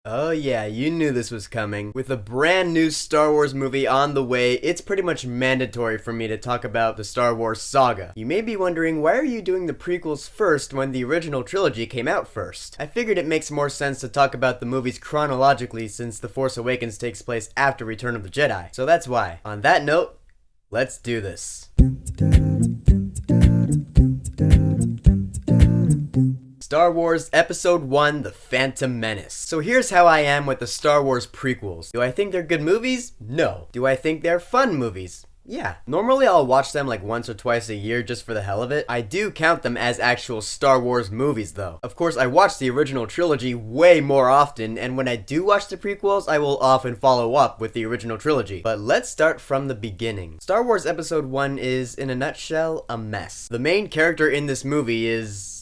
Oh yeah, you knew this was coming. With a brand new Star Wars movie on the way, it's pretty much mandatory for me to talk about the Star Wars saga. You may be wondering, why are you doing the prequels first when the original trilogy came out first? I figured it makes more sense to talk about the movies chronologically since The Force Awakens takes place after Return of the Jedi. So that's why. On that note, let's do this. Star Wars Episode 1, The Phantom Menace. So here's how I am with the Star Wars prequels. Do I think they're good movies? No. Do I think they're fun movies? Yeah. Normally I'll watch them like once or twice a year just for the hell of it. I do count them as actual Star Wars movies though. Of course, I watch the original trilogy way more often, and when I do watch the prequels, I will often follow up with the original trilogy. But let's start from the beginning. Star Wars Episode 1 is, in a nutshell, a mess. The main character in this movie is...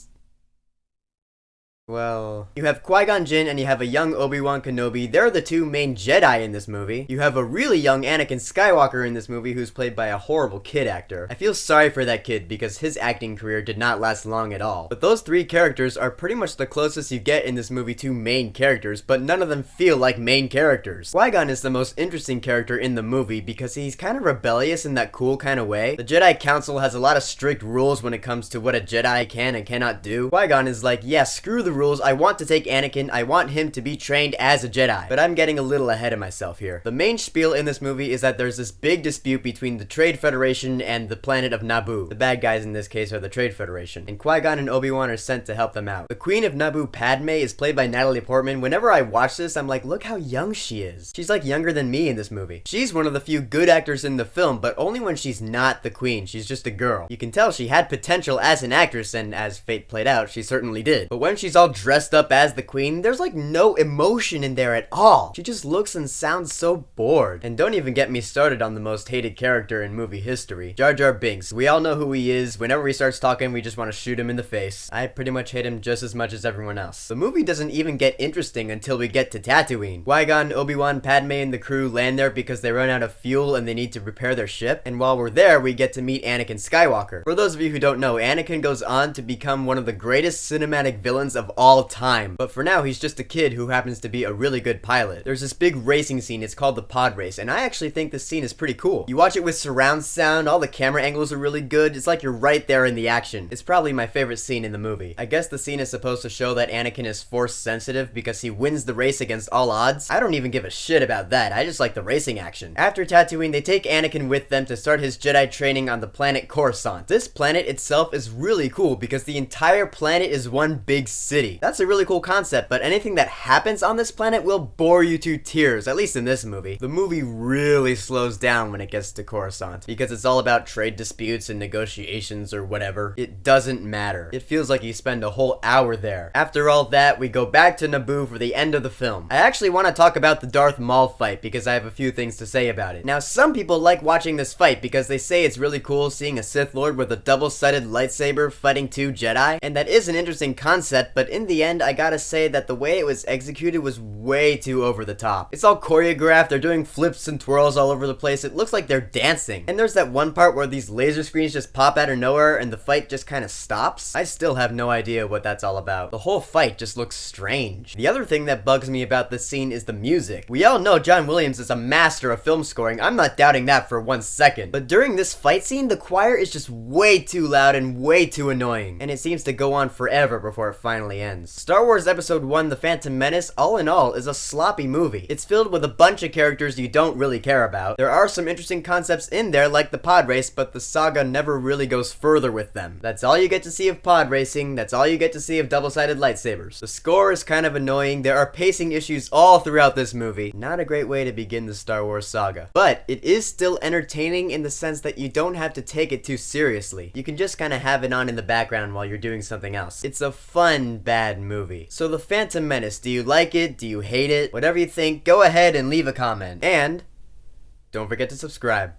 well, you have Qui-Gon Jinn and you have a young Obi-Wan Kenobi. They're the two main Jedi in this movie. You have a really young Anakin Skywalker in this movie who's played by a horrible kid actor. I feel sorry for that kid because his acting career did not last long at all. But those three characters are pretty much the closest you get in this movie to main characters, but none of them feel like main characters. Qui-Gon is the most interesting character in the movie because he's kind of rebellious in that cool kind of way. The Jedi Council has a lot of strict rules when it comes to what a Jedi can and cannot do. Qui-Gon is like, yeah, screw the rules, I want to take Anakin, I want him to be trained as a Jedi. But I'm getting a little ahead of myself here. The main spiel in this movie is that there's this big dispute between the Trade Federation and the planet of Naboo. The bad guys in this case are the Trade Federation, and Qui-Gon and Obi-Wan are sent to help them out. The Queen of Naboo, Padme, is played by Natalie Portman. Whenever I watch this, I'm like, look how young she is. She's like younger than me in this movie. She's one of the few good actors in the film, but only when she's not the queen. She's just a girl. You can tell she had potential as an actress, and as fate played out, she certainly did. But when she's all dressed up as the queen, there's like no emotion in there at all. She just looks and sounds so bored. And don't even get me started on the most hated character in movie history, Jar Jar Binks. We all know who he is. Whenever he starts talking, we just want to shoot him in the face. I pretty much hate him just as much as everyone else. The movie doesn't even get interesting until we get to Tatooine. Qui-Gon, Obi-Wan, Padme, and the crew land there because they run out of fuel and they need to repair their ship. And while we're there, we get to meet Anakin Skywalker. For those of you who don't know, Anakin goes on to become one of the greatest cinematic villains of all time. But for now, he's just a kid who happens to be a really good pilot. There's this big racing scene, it's called the pod race, and I actually think this scene is pretty cool. You watch it with surround sound, all the camera angles are really good, it's like you're right there in the action. It's probably my favorite scene in the movie. I guess the scene is supposed to show that Anakin is force sensitive because he wins the race against all odds. I don't even give a shit about that, I just like the racing action. After Tatooine, they take Anakin with them to start his Jedi training on the planet Coruscant. This planet itself is really cool because the entire planet is one big city. That's a really cool concept, but anything that happens on this planet will bore you to tears, at least in this movie. The movie really slows down when it gets to Coruscant, because it's all about trade disputes and negotiations or whatever. It doesn't matter. It feels like you spend a whole hour there. After all that, we go back to Naboo for the end of the film. I actually want to talk about the Darth Maul fight because I have a few things to say about it. Now, some people like watching this fight because they say it's really cool seeing a Sith Lord with a double-sided lightsaber fighting two Jedi, and that is an interesting concept, but in the end, I gotta say that the way it was executed was way too over the top. It's all choreographed, they're doing flips and twirls all over the place, it looks like they're dancing. And there's that one part where these laser screens just pop out of nowhere and the fight just kind of stops. I still have no idea what that's all about. The whole fight just looks strange. The other thing that bugs me about this scene is the music. We all know John Williams is a master of film scoring, I'm not doubting that for 1 second. But during this fight scene, the choir is just way too loud and way too annoying. And it seems to go on forever before it finally ends. Star Wars Episode 1, The Phantom Menace, all in all, is a sloppy movie. It's filled with a bunch of characters you don't really care about. There are some interesting concepts in there like the pod race, but the saga never really goes further with them. That's all you get to see of pod racing, that's all you get to see of double-sided lightsabers. The score is kind of annoying, there are pacing issues all throughout this movie. Not a great way to begin the Star Wars saga. But it is still entertaining in the sense that you don't have to take it too seriously. You can just kind of have it on in the background while you're doing something else. It's a fun, bad movie. So The Phantom Menace, do you like it? Do you hate it? Whatever you think, go ahead and leave a comment. And don't forget to subscribe.